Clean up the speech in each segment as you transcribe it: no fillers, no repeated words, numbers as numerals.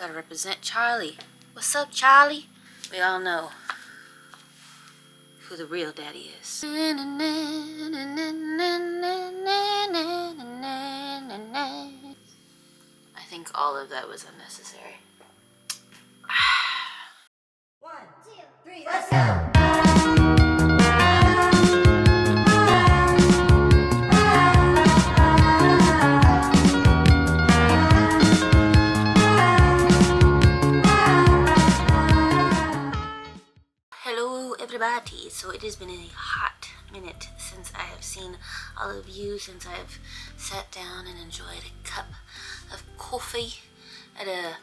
Gotta represent Charlie. What's up, Charlie? We all know who the real daddy is. I think all of that was unnecessary. 1, 2, 3, let's go! Hello everybody, so it has been a hot minute since I have seen all of you, since I have sat down and enjoyed a cup of coffee at a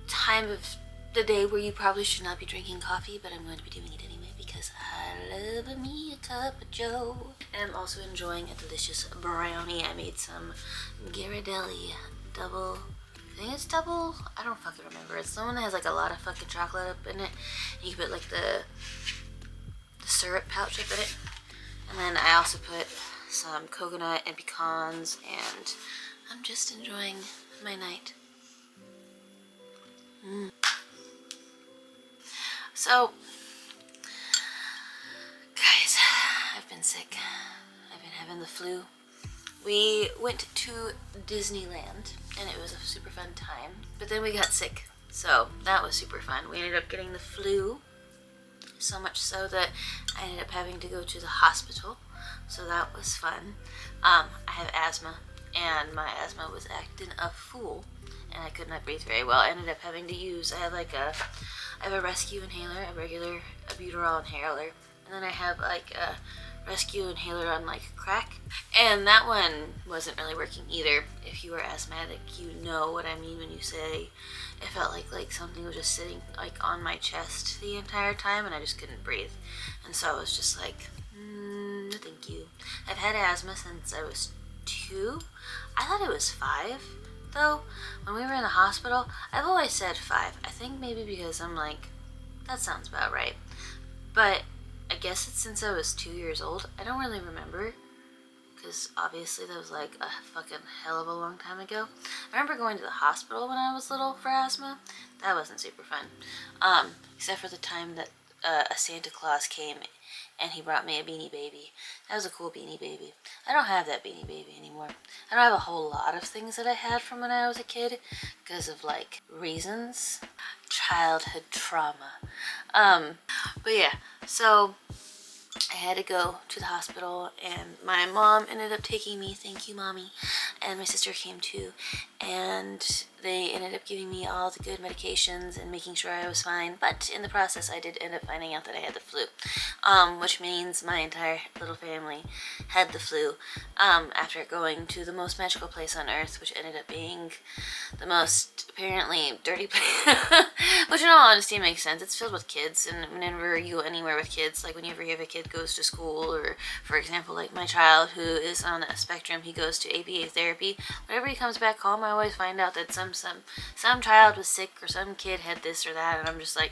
time of the day where you probably should not be drinking coffee, but I'm going to be doing it anyway because I love me a cup of joe. And I'm also enjoying a delicious brownie. I made some Ghirardelli double, I think it's double, I don't fucking remember. It's the one that has like a lot of fucking chocolate up in it. And you can put like the syrup pouch up in it. And then I also put some coconut and pecans, and I'm just enjoying my night. So, guys, I've been sick. I've been having the flu. We went to Disneyland and it was a super fun time, but then we got sick, so that was super fun. We ended up getting the flu, so much so that I ended up having to go to the hospital, so that was fun. I have asthma, and my asthma was acting a fool, and I could not breathe very well. I ended up having to use, I have a rescue inhaler, a regular albuterol inhaler, and then I have like a rescue inhaler on like crack, and that one wasn't really working either. If you are asthmatic, you know what I mean when you say it felt like something was just sitting like on my chest the entire time and I just couldn't breathe. And so I was just like, no thank you. I've had asthma since I was 2. I thought it was 5 though. When we were in the hospital, I've always said 5. I think maybe because I'm like, that sounds about right. But I guess it's since I was 2 years old. I don't really remember, because obviously that was like a fucking hell of a long time ago. I remember going to the hospital when I was little for asthma. That wasn't super fun. Except for the time that a Santa Claus came and he brought me a Beanie Baby. That was a cool Beanie Baby. I don't have that Beanie Baby anymore. I don't have a whole lot of things that I had from when I was a kid because of like reasons. Childhood trauma. But yeah, so I had to go to the hospital and my mom ended up taking me, thank you mommy, and my sister came too, and they ended up giving me all the good medications and making sure I was fine, but in the process I did end up finding out that I had the flu, which means my entire little family had the flu, after going to the most magical place on earth, which ended up being the most apparently dirty place, which in all honesty makes sense. It's filled with kids, and whenever you go anywhere with kids, like whenever you have a kid goes to school, or for example like my child who is on a spectrum, he goes to ABA therapy, whenever he comes back home I always find out that some child was sick or some kid had this or that, and I'm just like,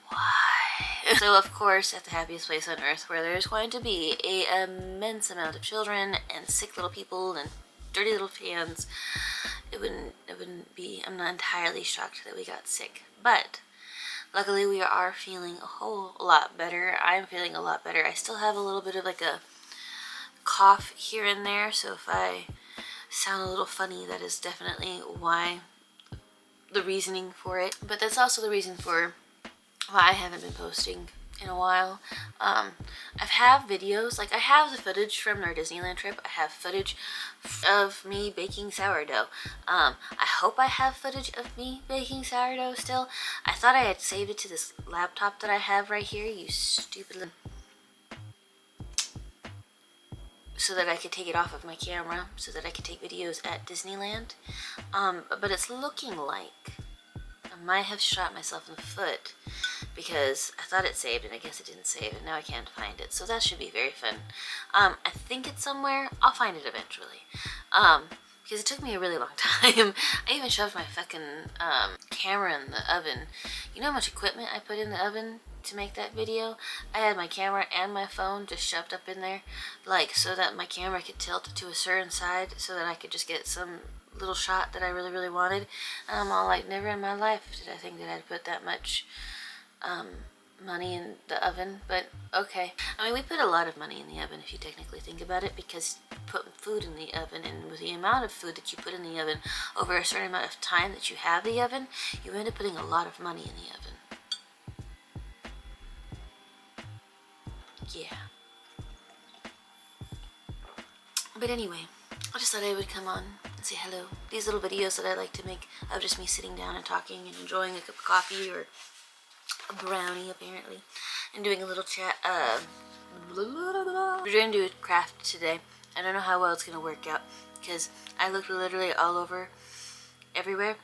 why? So of course at the happiest place on earth, where there's going to be an immense amount of children and sick little people and dirty little fans, it wouldn't be, I'm not entirely shocked that we got sick, but luckily we are feeling a whole lot better. I'm feeling a lot better. I still have a little bit of like a cough here and there, so if I sound a little funny, that is definitely why, the reasoning for it. But that's also the reason for why I haven't been posting in a while. I've have videos, like I have the footage from our Disneyland trip. I have footage of me baking sourdough. I hope I have footage of me baking sourdough still. I thought I had saved it to this laptop that I have right here, you stupid little, so that I could take it off of my camera, so that I could take videos at Disneyland. But it's looking like I might have shot myself in the foot, because I thought it saved and I guess it didn't save, and now I can't find it. So that should be very fun. I think it's somewhere. I'll find it eventually. Because it took me a really long time. I even shoved my fucking camera in the oven. You know how much equipment I put in the oven to make that video? I had my camera and my phone just shoved up in there, like so that my camera could tilt to a certain side so that I could just get some little shot that I really, really wanted. And I'm all like, never in my life did I think that I'd put that much money in the oven, but okay. I mean, we put a lot of money in the oven if you technically think about it, because you put food in the oven, and with the amount of food that you put in the oven over a certain amount of time that you have the oven, you end up putting a lot of money in the oven. Yeah. But anyway, I just thought I would come on and say hello. These little videos that I like to make of just me sitting down and talking and enjoying a cup of coffee or a brownie apparently, and doing a little chat. We're going to do a craft today. I don't know how well it's going to work out because I looked literally all over everywhere.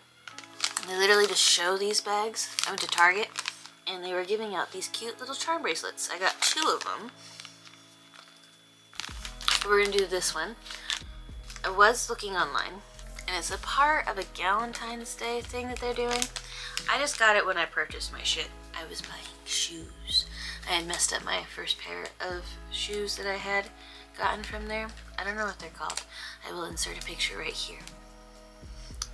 They literally just show these bags. I went to Target and they were giving out these cute little charm bracelets. I got 2 of them. We're going to do this one. I was looking online and it's a part of a Galentine's Day thing that they're doing. I just got it when I purchased my shit. I was buying shoes. I had messed up my first pair of shoes that I had gotten from there. I don't know what they're called. I will insert a picture right here.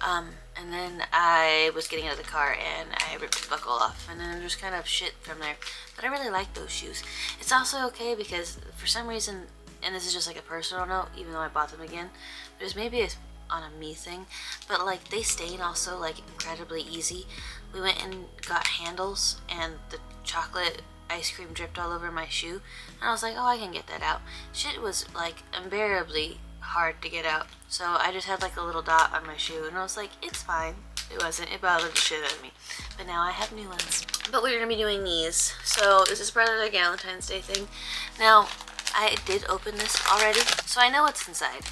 And then I was getting out of the car and I ripped the buckle off, and then just kind of shit from there. But I really like those shoes. It's also okay because for some reason, and this is just like a personal note, even though I bought them again, there's maybe on a me thing, but like they stain also like incredibly easy. We went and got handles and the chocolate ice cream dripped all over my shoe, and I was like, oh, I can get that out. Shit was like unbearably hard to get out, so I just had like a little dot on my shoe, and I was like, it's fine. It wasn't. It bothered the shit out of me. But now I have new ones. But we're gonna be doing these. So this is part of the Galentine's Day thing. Now, I did open this already, so I know what's inside.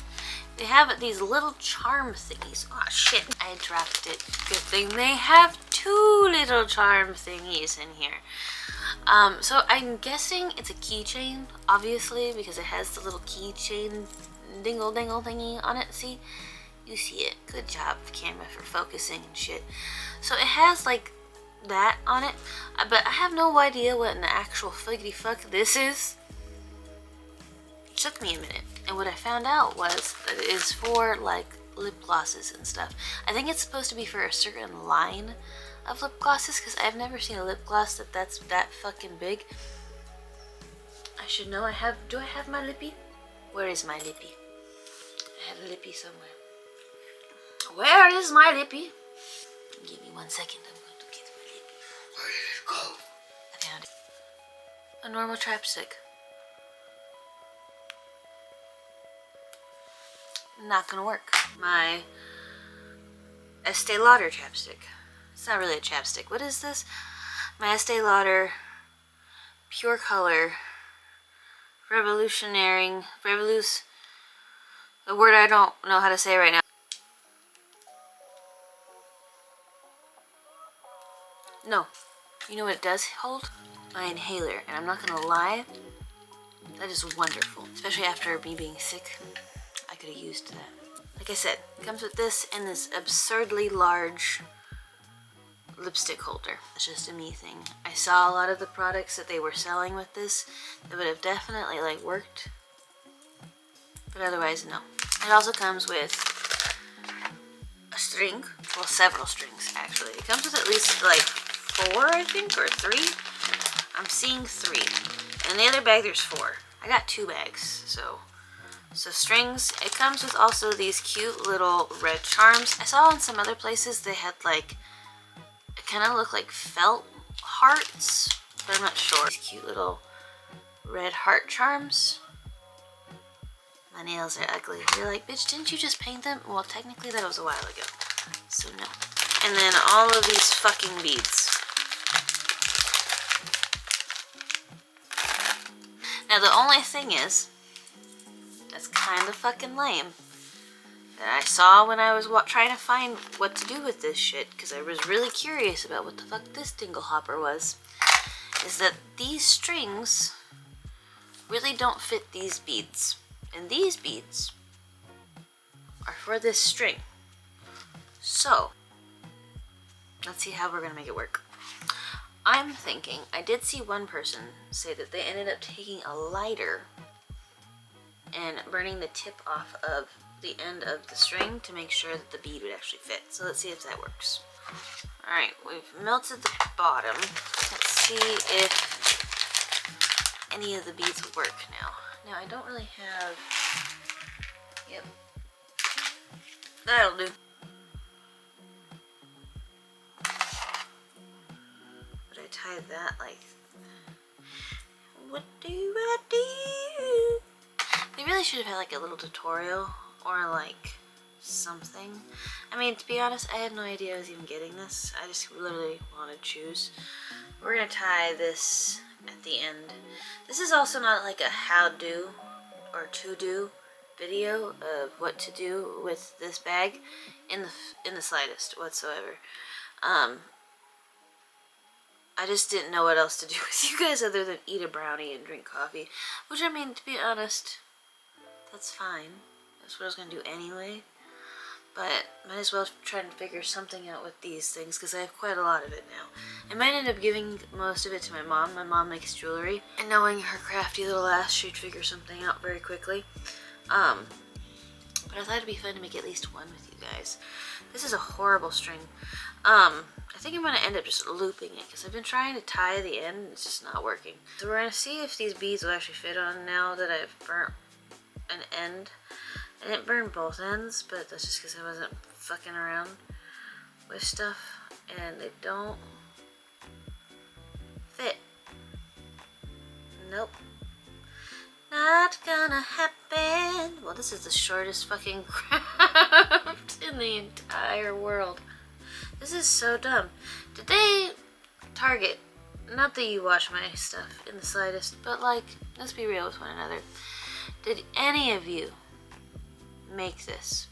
They have these little charm thingies. Oh shit, I dropped it. Good thing they have 2 little charm thingies in here. So I'm guessing it's a keychain, obviously, because it has the little keychain dingle dingle thingy on it. See? You see it. Good job, camera, for focusing and shit. So it has like that on it, but I have no idea what an actual figgity fuck this is. It took me a minute, and what I found out was that it is for like lip glosses and stuff. I think it's supposed to be for a certain line of lip glosses, because I've never seen a lip gloss that's that fucking big. I should know. Do I have my lippy? Where is my lippy? I had a lippy somewhere. Where is my lippy? Give me 1 second. I'm going to get my lippy. Where did it go? I found it. A normal chapstick. Not gonna work. My Estee Lauder chapstick. It's not really a chapstick. What is this? My Estee Lauder Pure Color Revolutionary. A word I don't know how to say right now. No. You know what it does hold? My inhaler. And I'm not gonna lie, that is wonderful. Especially after me being sick. I could have used that. Like I said, it comes with this and this absurdly large lipstick holder. It's just a me thing. I saw a lot of the products that they were selling with this that would have definitely like worked, but otherwise no. It also comes with a string, well, several strings actually. It comes with at least like 4, I think, or 3. I'm seeing 3. And in the other bag there's 4. I got 2 bags, so strings. It comes with also these cute little red charms. I saw in some other places they had like, it kind of looked like felt hearts, but I'm not sure. These cute little red heart charms. My nails are ugly. You're like, bitch, didn't you just paint them? Well, technically that was a while ago, so no. And then all of these fucking beads. Now the only thing is, that's kind of fucking lame, that I saw when I was trying to find what to do with this shit, because I was really curious about what the fuck this dingle hopper was, is that these strings really don't fit these beads. And these beads are for this string. So, let's see how we're gonna make it work. I'm thinking, I did see one person say that they ended up taking a lighter and burning the tip off of the end of the string to make sure that the bead would actually fit. So let's see if that works. Alright, we've melted the bottom. Let's see if any of the beads will work now. Now I don't really have... Yep. That'll do. But I tied that like... What do I do? They really should have had like a little tutorial or like something. I mean, to be honest, I had no idea I was even getting this. I just literally wanted to choose. We're gonna tie this at the end. This is also not like a how-do or to-do video of what to do with this bag in the slightest whatsoever. I just didn't know what else to do with you guys other than eat a brownie and drink coffee. Which, I mean, to be honest, that's fine. That's what I was going to do anyway. But might as well try and figure something out with these things because I have quite a lot of it now. I might end up giving most of it to my mom. My mom makes jewelry. And knowing her crafty little ass, she'd figure something out very quickly. But I thought it'd be fun to make at least one with you guys. This is a horrible string. I think I'm going to end up just looping it because I've been trying to tie the end and it's just not working. So we're going to see if these beads will actually fit on now that I've burnt an end. I didn't burn both ends, but that's just because I wasn't fucking around with stuff. And they don't fit. Nope. Not gonna happen. Well, this is the shortest fucking craft in the entire world. This is so dumb. Did they Target, not that you watch my stuff in the slightest, but like, let's be real with one another. Did any of you make this?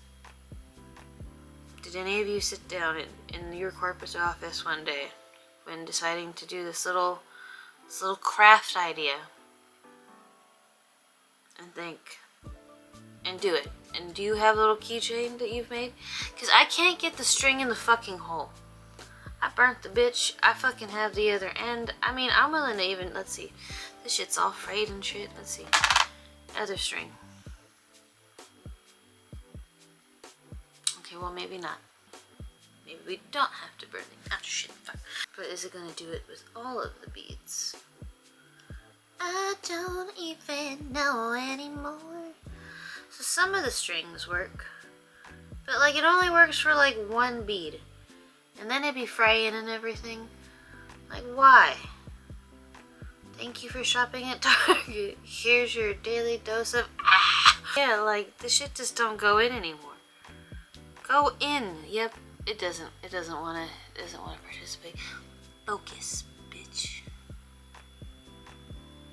Did any of you sit down in your corporate office one day when deciding to do this little craft idea and think and do it? And do you have a little keychain that you've made? Because I can't get the string in the fucking hole. I burnt the bitch. I fucking have the other end. I mean, I'm willing to even, let's see. This shit's all frayed and shit. Let's see. Other string. Okay, well, maybe not. Maybe we don't have to burn the ah, shit. Fuck. But is it gonna do it with all of the beads? I don't even know anymore. So some of the strings work, but like it only works for like one bead, and then it'd be fraying and everything. Like, why? Thank you for shopping at Target. Here's your daily dose of yeah, like the shit just don't go in anymore. Go in. Yep, it doesn't want to participate. Focus, bitch.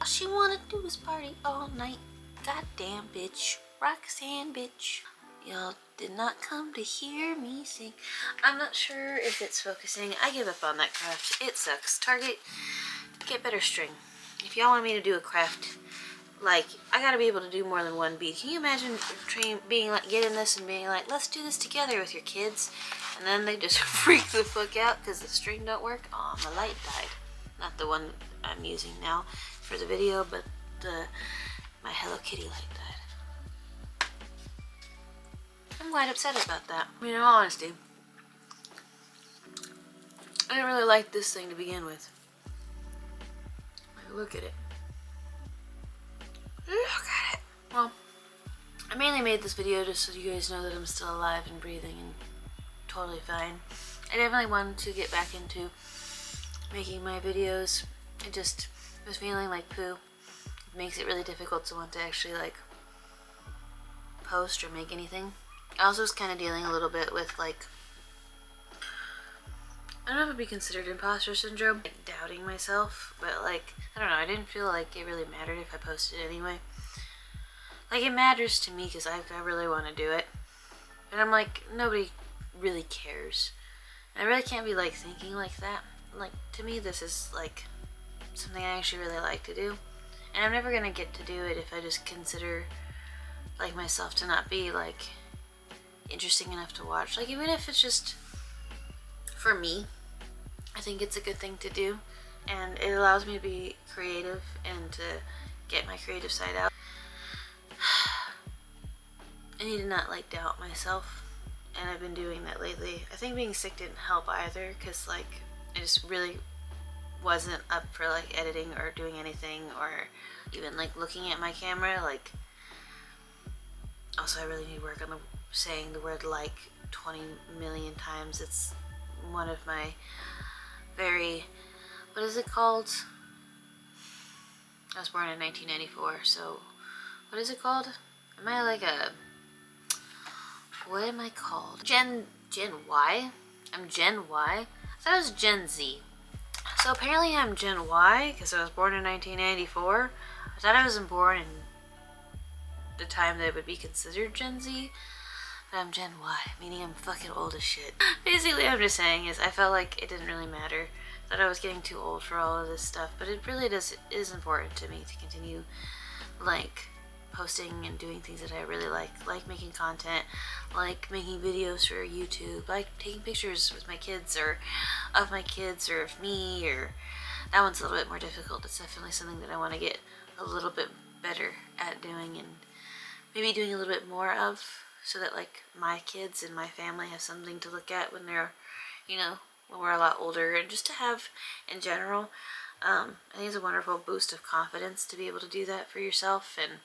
All she wanna do is party all night. Goddamn bitch. Roxanne, bitch. Y'all did not come to hear me sing. I'm not sure if it's focusing. I give up on that craft. It sucks. Target, get better string. If y'all want me to do a craft, like, I gotta be able to do more than one bead. Can you imagine being like, getting this and being like, let's do this together with your kids, and then they just freak the fuck out because the string don't work? Oh, my light died. Not the one I'm using now for the video, but my Hello Kitty light died. I'm quite upset about that. I mean, in all honesty, I didn't really like this thing to begin with. Like, look at it. Look at it. Well, I mainly made this video just so you guys know that I'm still alive and breathing and totally fine. I definitely wanted to get back into making my videos. I just was feeling like poo. It makes it really difficult to want to actually like post or make anything. I also was kind of dealing a little bit with like, I don't know if it'd be considered imposter syndrome, like doubting myself, but like, I don't know, I didn't feel like it really mattered if I posted anyway. Like, it matters to me because I really want to do it, and I'm like, nobody really cares. And I really can't be like thinking like that. Like, to me this is like something I actually really like to do, and I'm never gonna get to do it if I just consider like myself to not be like interesting enough to watch. Like, even if it's just for me, I think it's a good thing to do, and it allows me to be creative and to get my creative side out. I need to not like doubt myself, and I've been doing that lately. I think being sick didn't help either, because like I just really wasn't up for like editing or doing anything or even like looking at my camera. Like, also I really need work on the saying the word like 20 million times. It's one of my very, what is it called? I was born in 1994, so what is it called? Am I like a, what am I called? Gen Y? I'm Gen Y? I thought I was Gen Z. So apparently I'm Gen Y because I was born in 1994. I thought I wasn't born in the time that would be considered Gen Z. But I'm Gen Y, meaning I'm fucking old as shit. Basically what I'm just saying is I felt like it didn't really matter that I was getting too old for all of this stuff, but it really is important to me to continue like posting and doing things that I really like making content, like making videos for YouTube, like taking pictures with my kids or of my kids or of me, or that one's a little bit more difficult. It's definitely something that I want to get a little bit better at doing and maybe doing a little bit more of, so that like my kids and my family have something to look at when they're, you know, when we're a lot older, and just to have in general. I think it's a wonderful boost of confidence to be able to do that for yourself. And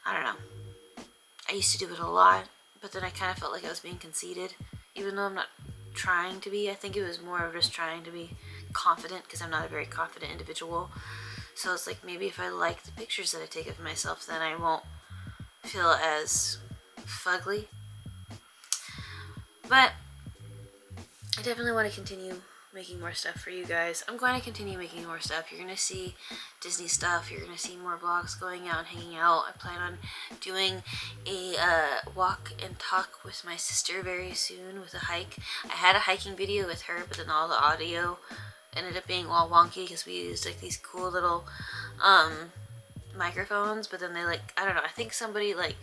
I don't know, I used to do it a lot, but then I kind of felt like I was being conceited, even though I'm not trying to be. I think it was more of just trying to be confident, because I'm not a very confident individual. So it's like, maybe if I like the pictures that I take of myself, then I won't feel as fugly. But I definitely want to continue making more stuff for you guys. I'm going to continue making more stuff. You're going to see Disney stuff. You're going to see more vlogs, going out and hanging out. I plan on doing a walk and talk with my sister very soon with a hike. I had a hiking video with her, but then all the audio ended up being all wonky because we used like these cool little microphones, but then they like, I don't know, I think somebody like,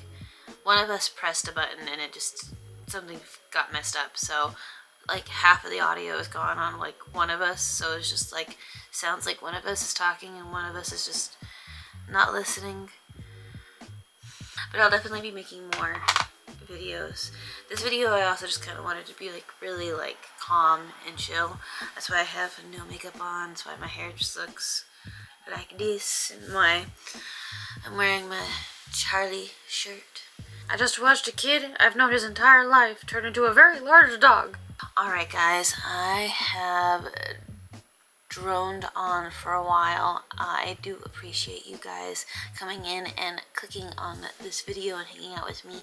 one of us pressed a button and it just, something got messed up. So like half of the audio is gone on like one of us, so it's just like sounds like one of us is talking and one of us is just not listening. But I'll definitely be making more videos. This video I also just kind of wanted to be like really like calm and chill. That's why I have no makeup on. That's why my hair just looks like this, and why I'm wearing my Charlie shirt. I just watched a kid I've known his entire life turn into a very large dog. Alright guys, I have droned on for a while. I do appreciate you guys coming in and clicking on this video and hanging out with me.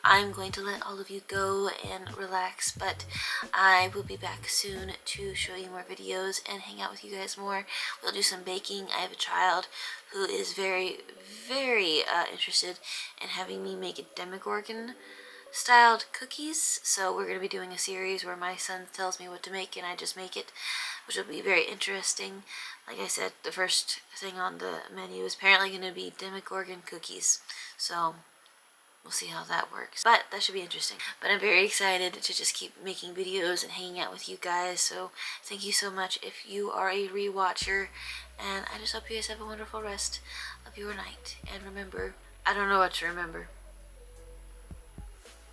I'm going to let all of you go and relax, but I will be back soon to show you more videos and hang out with you guys more. We'll do some baking. I have a child who is very, very interested in having me make a Demogorgon styled cookies, so we're going to be doing a series where my son tells me what to make and I just make it, which will be very interesting. Like I said, the first thing on the menu is apparently going to be Demogorgon cookies, so we'll see how that works, but that should be interesting. But I'm very excited to just keep making videos and hanging out with you guys, so thank you so much if you are a rewatcher, and I just hope you guys have a wonderful rest of your night. And remember, I don't know what to remember.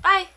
Bye!